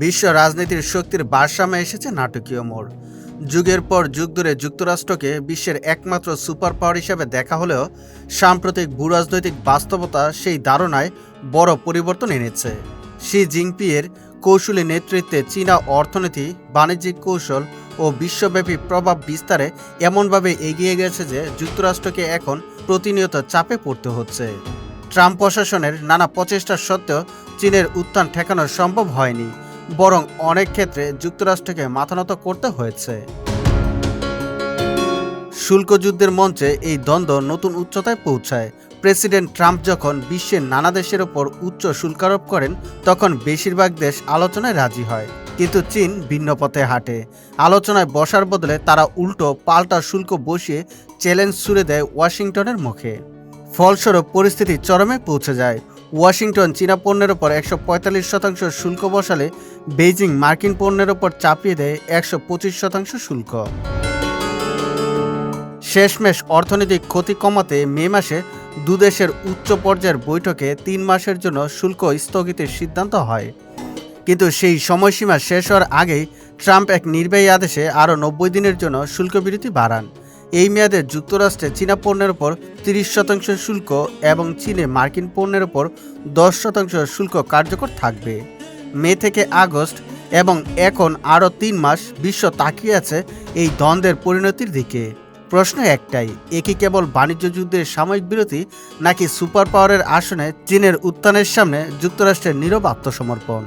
বিশ্ব রাজনীতির শক্তির ভারসাম্যে এসেছে নাটকীয় মোড়। যুগের পর যুগ ধরে যুক্তরাষ্ট্রকে বিশ্বের একমাত্র সুপার পাওয়ার হিসেবে দেখা হলেও সাম্প্রতিক ভূরাজনৈতিক বাস্তবতা সেই ধারণায় বড় পরিবর্তন এনেছে। শি জিনপিংয়ের কৌশলী নেতৃত্বে চীনা অর্থনীতি, বাণিজ্যিক কৌশল ও বিশ্বব্যাপী প্রভাব বিস্তারে এমনভাবে এগিয়ে গেছে যে যুক্তরাষ্ট্রকে এখন প্রতিনিয়ত চাপে পড়তে হচ্ছে। ট্রাম্প প্রশাসনের নানা প্রচেষ্টা সত্ত্বেও চীনের উত্থান ঠেকানো সম্ভব হয়নি, বরং অনেক ক্ষেত্রে যুক্তরাষ্ট্রকে মাথানত করতে হয়েছে। শুল্ক যুদ্ধের মঞ্চে এই দ্বন্দ্ব নতুন উচ্চতায় পৌঁছায়। প্রেসিডেন্ট ট্রাম্প যখন বিশ্বের নানা দেশের ওপর উচ্চ শুল্ক আরোপ করেন, তখন বেশিরভাগ দেশ আলোচনায় রাজি হয়, কিন্তু চীন ভিন্ন পথে হাঁটে। আলোচনায় বসার বদলে তারা উল্টো পাল্টা শুল্ক বসিয়ে চ্যালেঞ্জ ছুড়ে দেয় ওয়াশিংটনের মুখে। ফলস্বরূপ পরিস্থিতি চরমে পৌঁছে যায়। ওয়াশিংটন চীনা পণ্যের ওপর 145% শুল্ক বসালে বেইজিং মার্কিন পণ্যের ওপর চাপিয়ে দেয় 125% শুল্ক। শেষমেশ অর্থনৈতিক ক্ষতি কমাতে মে মাসে দুদেশের উচ্চ পর্যায়ের বৈঠকে 3 মাসের জন্য শুল্ক স্থগিতের সিদ্ধান্ত হয়। কিন্তু সেই সময়সীমা শেষ হওয়ার আগেই ট্রাম্প এক নির্বাহী আদেশে আরও 90 দিনের জন্য শুল্ক বিরতি বাড়ান। এই মেয়াদে যুক্তরাষ্ট্রে চীনা পণ্যের ওপর 30% শুল্ক এবং চীনে মার্কিন পণ্যের ওপর 10% শুল্ক কার্যকর থাকবে। মে থেকে আগস্ট এবং এখন আরও 3 মাস বিশ্ব তাকিয়ে আছে এই দ্বন্দ্বের পরিণতির দিকে। প্রশ্ন একটাই, এ কি কেবল বাণিজ্য যুদ্ধের সাময়িক বিরতি, নাকি সুপার পাওয়ারের আসনে চীনের উত্থানের সামনে যুক্তরাষ্ট্রের নীরব আত্মসমর্পণ?